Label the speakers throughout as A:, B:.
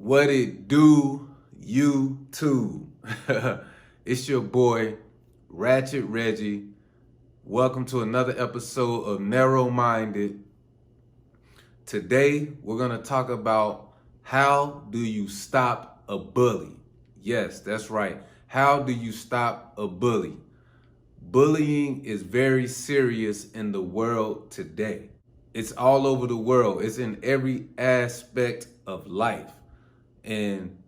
A: What it do, YouTube? It's your boy, Ratchet Reggie. Welcome to another episode of Narrow Minded. Today, we're going to talk about how do you stop a bully? Yes, that's right. How do you stop a bully? Bullying is very serious in the world today. It's all over the world. It's in every aspect of life. And,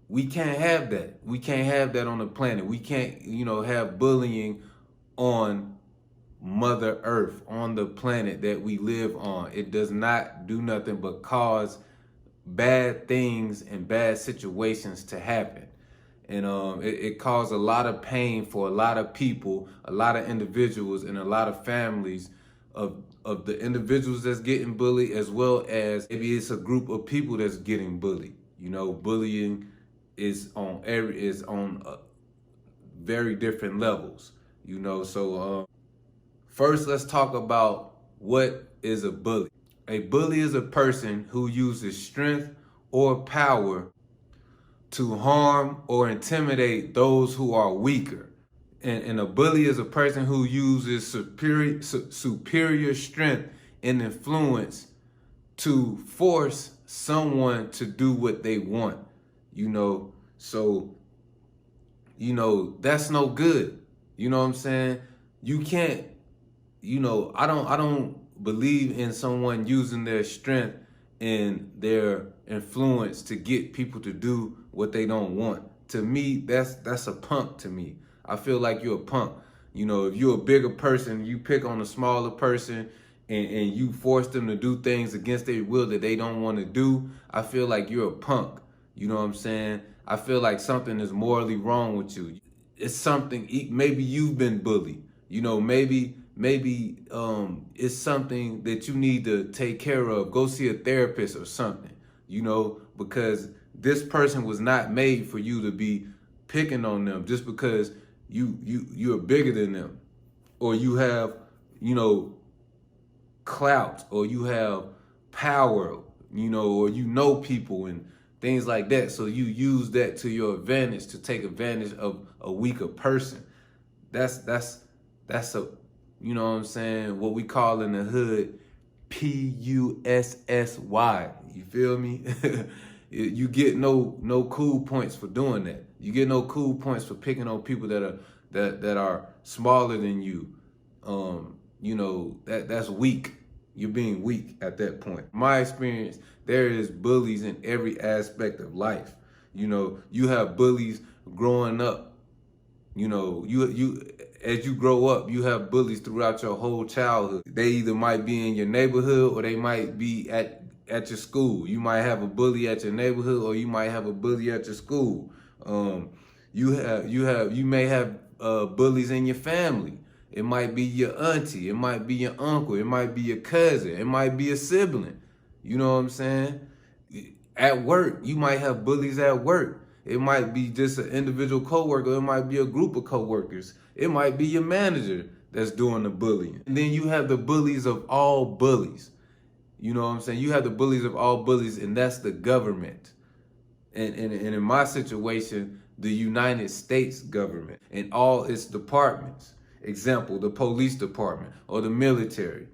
A: we can't have that. We can't have that on the planet. We can't, have bullying on Mother Earth, on the planet that we live on. It does not do nothing but cause bad things and bad situations to happen. And it caused a lot of pain for a lot of people, a lot of individuals, and a lot of families of the individuals that's getting bullied, as well as maybe it's a group of people that's getting bullied. Bullying is on very different levels. So first let's talk about what is a bully. A bully is a person who uses strength or power to harm or intimidate those who are weaker. And a bully is a person who uses superior strength and influence to force someone to do what they want. So that's no good. You know what I'm saying? You can't, I don't believe in someone using their strength and their influence to get people to do what they don't want. To me, that's a punk to me. I feel like you're a punk. If you're a bigger person, you pick on a smaller person and you force them to do things against their will that they don't want to do. I feel like you're a punk. You know what I'm saying? I feel like something is morally wrong with you. It's something, maybe you've been bullied. Maybe it's something that you need to take care of. Go see a therapist or something, because this person was not made for you to be picking on them just because you're bigger than them, or you have, clout, or you have power, or people and things like that. So you use that to your advantage to take advantage of a weaker person. That's a, what I'm saying, what we call in the hood, PUSSY. You feel me? You get no cool points for doing that. You get no cool points for picking on people that are smaller than you. That's weak. You're being weak at that point. My experience, there is bullies in every aspect of life. You have bullies growing up. You as you grow up, you have bullies throughout your whole childhood. They either might be in your neighborhood or they might be at your school. You might have a bully at your neighborhood, or you might have a bully at your school. You may have bullies in your family. It might be your auntie, it might be your uncle, it might be your cousin, it might be a sibling. You know what I'm saying? At work, you might have bullies at work. It might be just an individual coworker, it might be a group of coworkers. It might be your manager that's doing the bullying. And then you have the bullies of all bullies. You know what I'm saying? You have the bullies of all bullies, and that's the government. And in my situation, the United States government and all its departments. Example, the police department or the military.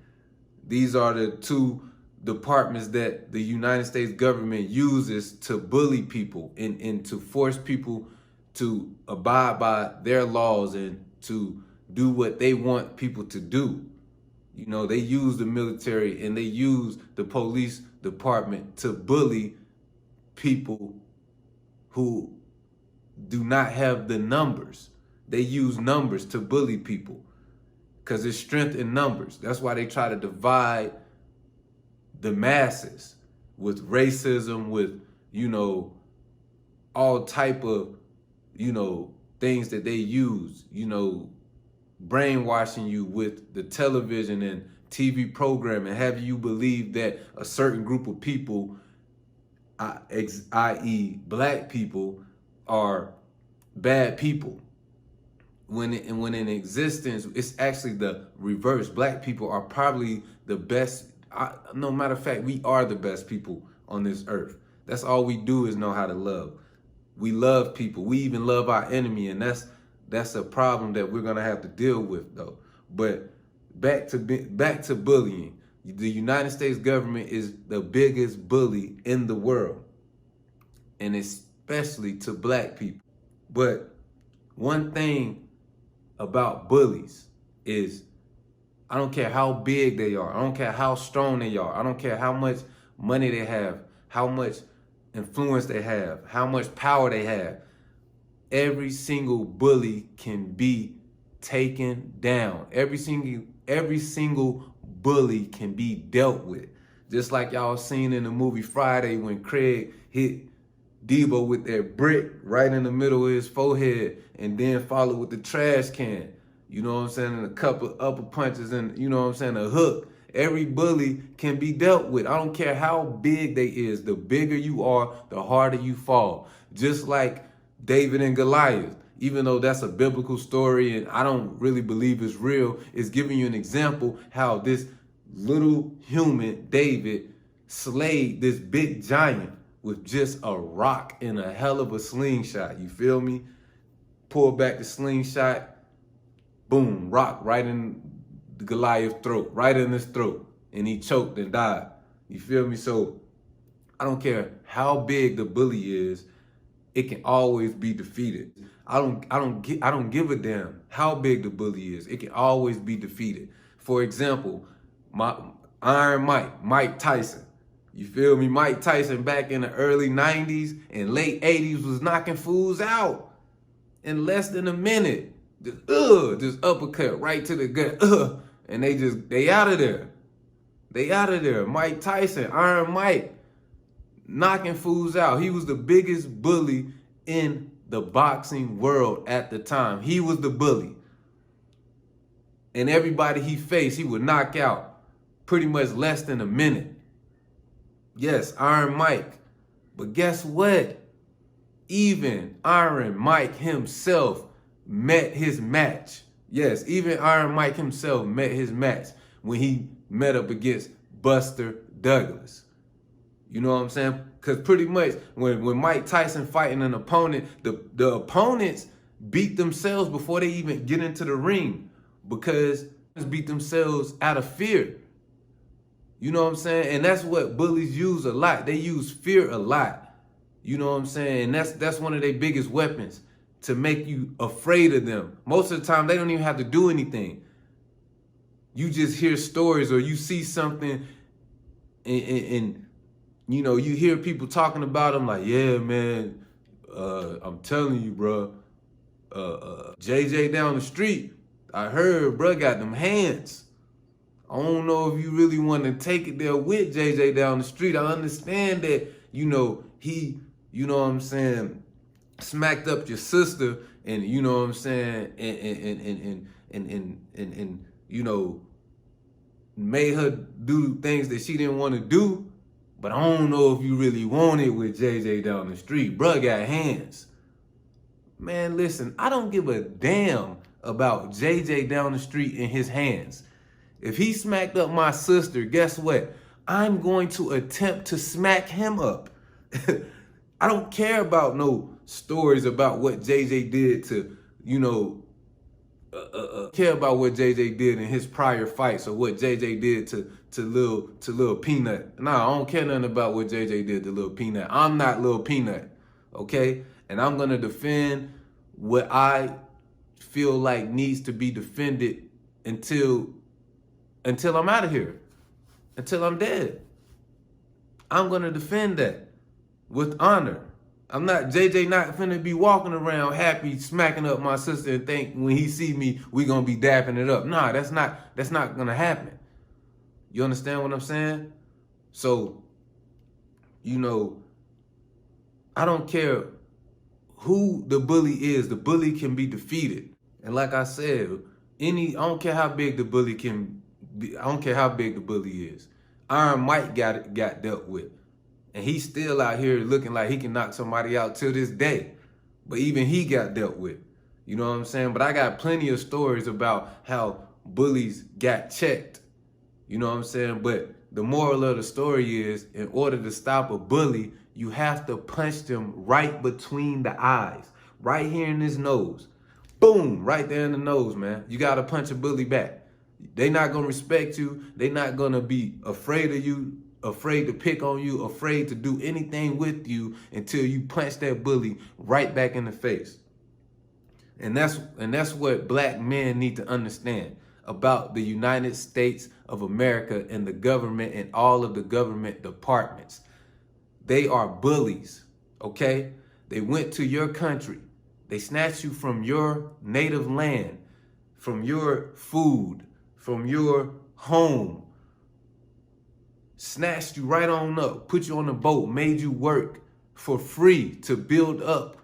A: These are the two departments that the United States government uses to bully people and to force people to abide by their laws and to do what they want people to do. They use the military and they use the police department to bully people who do not have the numbers. They use numbers to bully people because there's strength in numbers. That's why they try to divide the masses with racism, with, all type of, things that they use, brainwashing you with the television and TV programming, having you believe that a certain group of people, i.e. black people, are bad people. When in existence, it's actually the reverse. Black people are probably the best. No matter of fact, we are the best people on this earth. That's all we do is know how to love. We love people. We even love our enemy, and that's a problem that we're gonna have to deal with, though. But back to bullying. The United States government is the biggest bully in the world, and especially to black people. But one thing about bullies is I don't care how big they are. I don't care how strong they are. I don't care how much money they have, how much influence they have, how much power they have. Every single bully can be taken down. Every single bully can be dealt with. Just like y'all seen in the movie Friday when Craig hit Debo with that brick right in the middle of his forehead and then followed with the trash can. You know what I'm saying? And a couple upper punches and, you know what I'm saying, a hook. Every bully can be dealt with. I don't care how big they is. The bigger you are, the harder you fall. Just like David and Goliath. Even though that's a biblical story and I don't really believe it's real, it's giving you an example how this little human, David, slayed this big giant with just a rock and a hell of a slingshot. You feel me? Pull back the slingshot, boom, rock right in Goliath's throat, right in his throat. And he choked and died. You feel me? So I don't care how big the bully is, it can always be defeated. I don't give a damn how big the bully is. It can always be defeated. For example, Iron Mike Tyson. You feel me? Mike Tyson back in the early 90s and late 80s was knocking fools out in less than a minute. Just uppercut right to the gut. And they out of there. They out of there. Mike Tyson, Iron Mike, knocking fools out. He was the biggest bully in the boxing world at the time. He was the bully. And everybody he faced, he would knock out pretty much less than a minute. Yes, Iron Mike. But guess what? Even Iron Mike himself met his match. Yes, even Iron Mike himself met his match when he met up against Buster Douglas. You know what I'm saying? Because pretty much when Mike Tyson fighting an opponent, the opponents beat themselves before they even get into the ring because they beat themselves out of fear. You know what I'm saying? And that's what bullies use a lot. They use fear a lot. You know what I'm saying? And that's one of their biggest weapons, to make you afraid of them. Most of the time, they don't even have to do anything. You just hear stories or you see something and you know, you hear people talking about them like, yeah, man, I'm telling you, bro, JJ down the street, I heard, bro, got them hands. I don't know if you really want to take it there with JJ down the street. I understand that, you know, he, you know what I'm saying, smacked up your sister and, you know what I'm saying, and you know, made her do things that she didn't want to do. But I don't know if you really want it with JJ down the street. Bruh got hands. Man, listen, I don't give a damn about JJ down the street in his hands. If he smacked up my sister, guess what? I'm going to attempt to smack him up. I don't care about no stories about what JJ did to, you know, care about what JJ did in his prior fights or what JJ did to Lil Peanut. Nah, I don't care nothing about what JJ did to Lil Peanut. I'm not Lil Peanut, okay? And I'm gonna defend what I feel like needs to be defended until I'm out of here, until I'm dead. I'm gonna defend that with honor. I'm not, JJ not finna be walking around happy, smacking up my sister and think when he see me, we gonna be dapping it up. Nah, that's not gonna happen. You understand what I'm saying? So, you know, I don't care who the bully is. The bully can be defeated. And like I said, I don't care how big the bully can be. I don't care how big the bully is. Iron Mike got dealt with. And he's still out here looking like he can knock somebody out till this day. But even he got dealt with. You know what I'm saying? But I got plenty of stories about how bullies got checked. You know what I'm saying? But the moral of the story is, in order to stop a bully, you have to punch them right between the eyes, right here in his nose. Boom, right there in the nose, man. You got to punch a bully back. They not going to respect you. They not going to be afraid of you, afraid to pick on you, afraid to do anything with you until you punch that bully right back in the face. And that's what black men need to understand about the United States of America and the government and all of the government departments. They are bullies, okay? They went to your country. They snatched you from your native land, from your food, from your home, snatched you right on up, put you on a boat, made you work for free to build up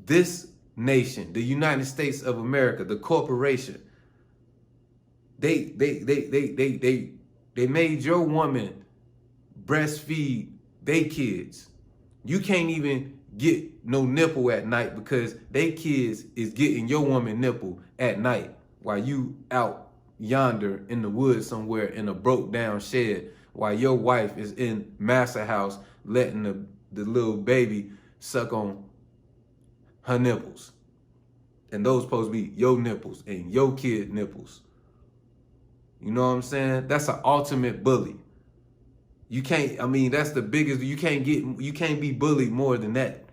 A: this nation, the United States of America, the corporation. They made your woman breastfeed they kids. You can't even get no nipple at night because they kids is getting your woman nipple at night while you out yonder in the woods somewhere in a broke down shed while your wife is in massa house letting the little baby suck on her nipples. And those supposed to be your nipples and your kid nipples. You know what I'm saying? That's an ultimate bully. You can't, I mean, that's the biggest, you can't be bullied more than that.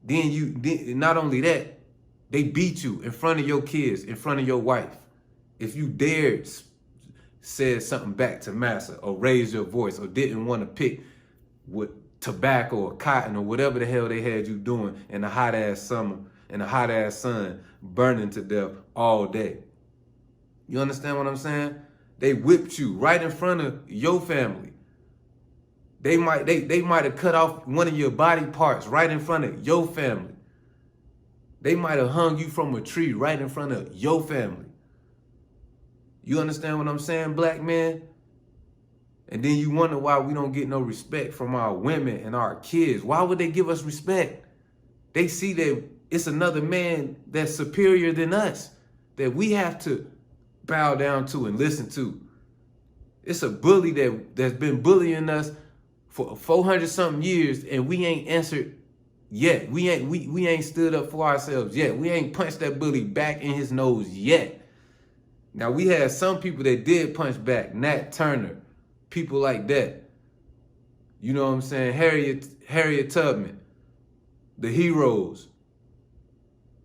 A: Then not only that, they beat you in front of your kids, in front of your wife. If you dared say something back to massa or raise your voice or didn't want to pick with tobacco or cotton or whatever the hell they had you doing in a hot ass summer, in a hot ass sun, burning to death all day. You understand what I'm saying? They whipped you right in front of your family. They might have cut off one of your body parts right in front of your family. They might have hung you from a tree right in front of your family. You understand what I'm saying, black man? And then you wonder why we don't get no respect from our women and our kids. Why would they give us respect? They see that it's another man that's superior than us that we have to bow down to and listen to. It's a bully that's been bullying us for 400 something years, and we ain't answered yet. We ain't stood up for ourselves yet. We ain't punched that bully back in his nose yet. Now, we had some people that did punch back, Nat Turner, people like that. You know what I'm saying? Harriet Tubman, the heroes.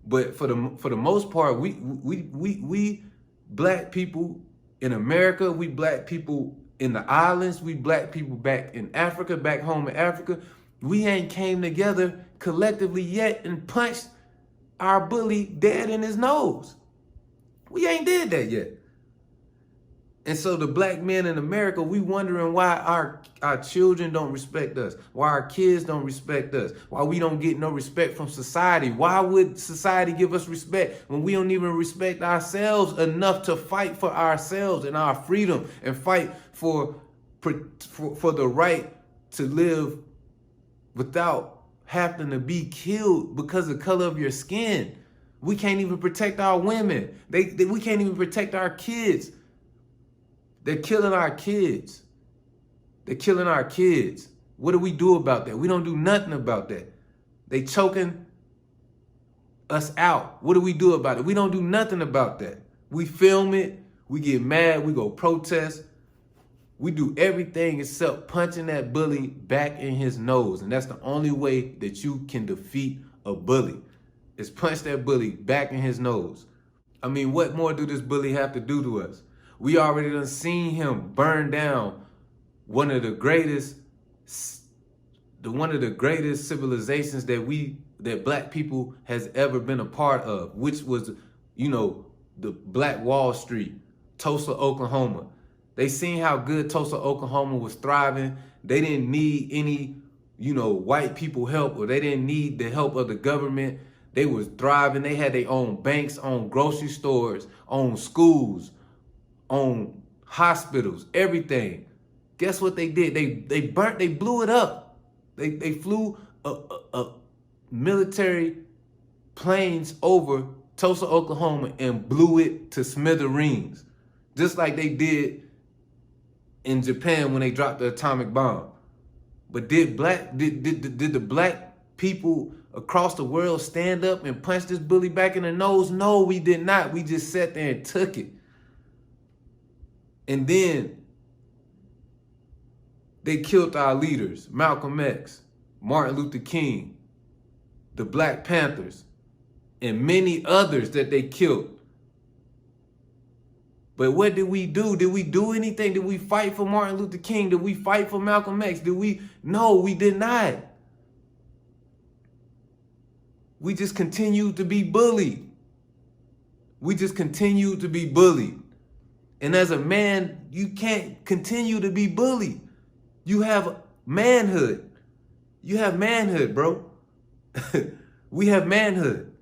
A: But for the most part, we black people in America, we black people in the islands, we black people back in Africa, back home in Africa, we ain't came together collectively yet and punched our bully dead in his nose. We ain't did that yet. And so the black men in America, we wondering why our children don't respect us, why our kids don't respect us, why we don't get no respect from society. Why would society give us respect when we don't even respect ourselves enough to fight for ourselves and our freedom and fight for the right to live without having to be killed because of the color of your skin? We can't even protect our women. We can't even protect our kids. They're killing our kids. They're killing our kids. What do we do about that? We don't do nothing about that. They choking us out. What do we do about it? We don't do nothing about that. We film it. We get mad. We go protest. We do everything except punching that bully back in his nose. And that's the only way that you can defeat a bully, is punch that bully back in his nose. I mean, what more do this bully have to do to us? We already done seen him burn down one of the greatest civilizations that black people has ever been a part of, which was, the Black Wall Street, Tulsa, Oklahoma. They seen how good Tulsa, Oklahoma was thriving. They didn't need any, white people help, or they didn't need the help of the government. They was thriving. They had their own banks, own grocery stores, own schools, on hospitals, everything. Guess what they did? They blew it up. They flew military planes over Tulsa, Oklahoma and blew it to smithereens. Just like they did in Japan when they dropped the atomic bomb. But did the black people across the world stand up and punch this bully back in the nose? No, we did not. We just sat there and took it. And then they killed our leaders, Malcolm X, Martin Luther King, the Black Panthers, and many others that they killed. But what did we do? Did we do anything? Did we fight for Martin Luther King? Did we fight for Malcolm X? No, we did not. We just continued to be bullied. We just continued to be bullied. And as a man, you can't continue to be bullied. You have manhood. You have manhood, bro. We have manhood.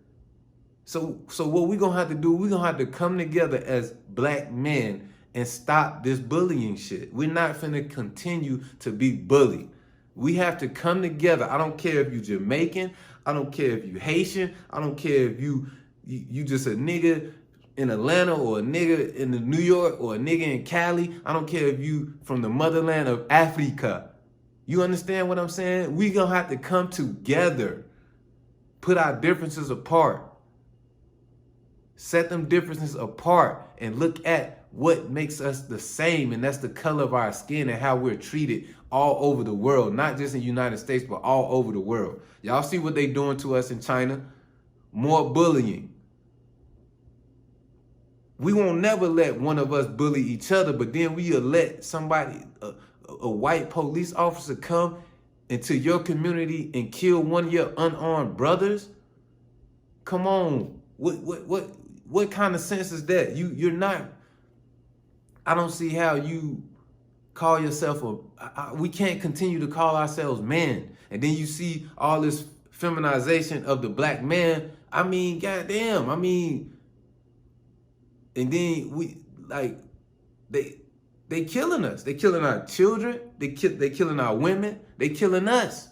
A: So what we're going to have to do, we're going to have to come together as black men and stop this bullying shit. We're not finna continue to be bullied. We have to come together. I don't care if you Jamaican. I don't care if you Haitian. I don't care if you just a nigga in Atlanta or a nigga in New York or a nigga in Cali. I don't care if you from the motherland of Africa. You understand what I'm saying? We're going to have to come together, put our differences apart. Set them differences apart and look at what makes us the same, and that's the color of our skin and how we're treated all over the world, not just in the United States, but all over the world. Y'all see what they doing to us in China? More bullying. We won't never let one of us bully each other, but then we'll let somebody, a white police officer come into your community and kill one of your unarmed brothers? Come on. What kind of sense is that? You're not, I don't see how you call yourself we can't continue to call ourselves men. And then you see all this feminization of the black man. I mean, goddamn, and then they killing us. They killing our children. They killing our women. They killing us.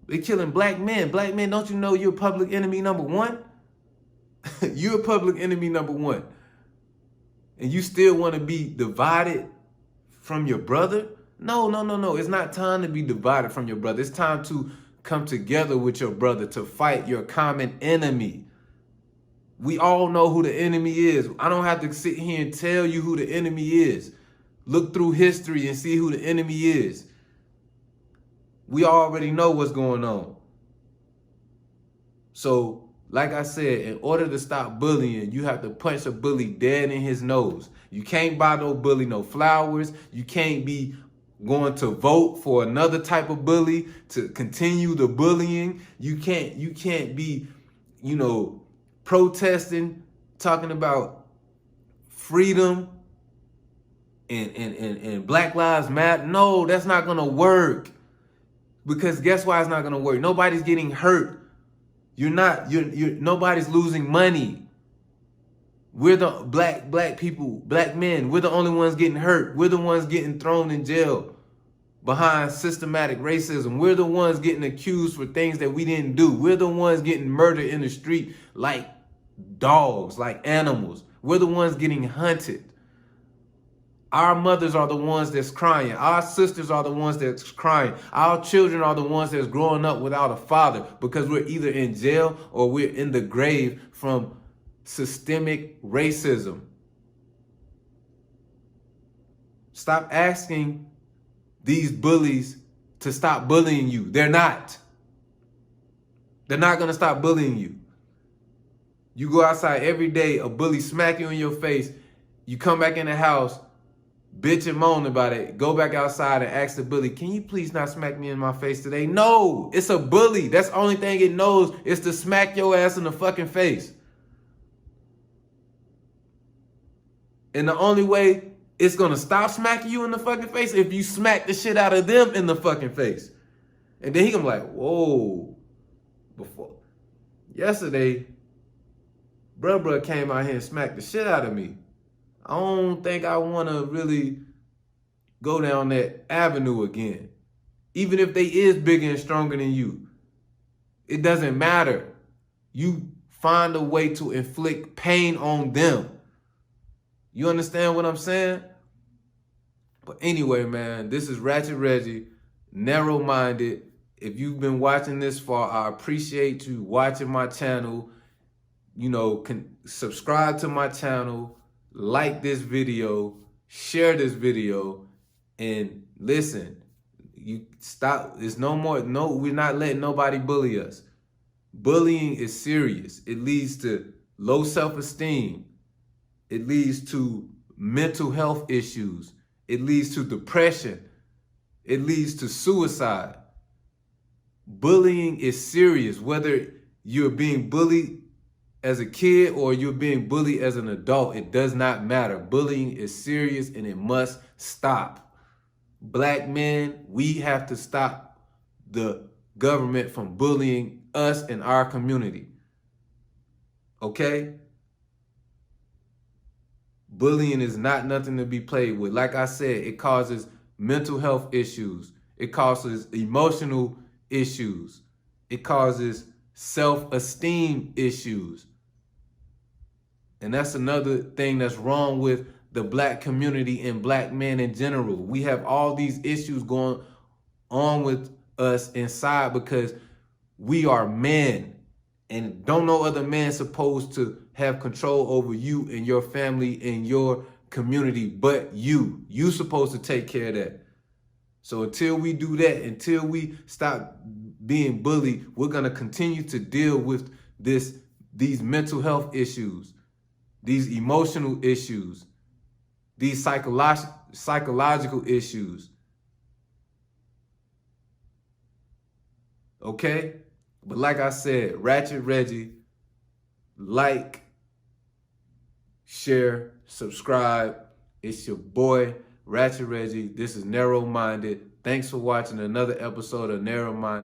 A: They killing black men. Black men, don't you know you're public enemy number one? You're public enemy number one. And you still want to be divided from your brother? No. It's not time to be divided from your brother. It's time to come together with your brother to fight your common enemy. We all know who the enemy is. I don't have to sit here and tell you who the enemy is. Look through history and see who the enemy is. We already know what's going on. So, like I said, in order to stop bullying, you have to punch a bully dead in his nose. You can't buy no bully no flowers. You can't be going to vote for another type of bully to continue the bullying. You can't be, protesting, talking about freedom and Black Lives Matter. No, that's not gonna work. Because guess why it's not gonna work? Nobody's getting hurt. Nobody's losing money. We're the black people, black men. We're the only ones getting hurt. We're the ones getting thrown in jail behind systematic racism. We're the ones getting accused for things that we didn't do. We're the ones getting murdered in the street like dogs, like animals. We're the ones getting hunted. Our mothers are the ones that's crying. Our sisters are the ones that's crying. Our children are the ones that's growing up without a father because we're either in jail or we're in the grave from systemic racism. Stop asking these bullies to stop bullying you. They're not. They're not going to stop bullying you. You go outside every day, a bully smack you in your face. You come back in the house, bitch and moan about it. Go back outside and ask the bully, can you please not smack me in my face today? No, it's a bully. That's the only thing it knows is to smack your ass in the fucking face. And the only way it's going to stop smacking you in the fucking face if you smack the shit out of them in the fucking face. And then he gonna be like, whoa. Yesterday, bruh came out here and smacked the shit out of me. I don't think I want to really go down that avenue again. Even if they is bigger and stronger than you. It doesn't matter. You find a way to inflict pain on them. You understand what I'm saying? But anyway, man, this is Ratchet Reggie, narrow minded. If you've been watching this far, I appreciate you watching my channel. You know, subscribe to my channel, like this video, share this video, and listen. You stop. There's no more. No, we're not letting nobody bully us. Bullying is serious. It leads to low self-esteem. It leads to mental health issues. It leads to depression. It leads to suicide. Bullying is serious. Whether you're being bullied as a kid or you're being bullied as an adult, it does not matter. Bullying is serious and it must stop. Black men, we have to stop the government from bullying us and our community. Okay? Bullying is not nothing to be played with. Like I said, it causes mental health issues. It causes emotional issues. It causes self-esteem issues. And that's another thing that's wrong with the black community and black men in general. We have all these issues going on with us inside because we are men, and don't no other man supposed to have control over you and your family and your community but you. You supposed to take care of that. So until we do that, until we stop being bullied, we're going to continue to deal with these mental health issues, these emotional issues, these psychological issues. Okay? But like I said, Ratchet Reggie, like, share, subscribe. It's your boy, Ratchet Reggie. This is Narrow Minded. Thanks for watching another episode of Narrow Minded.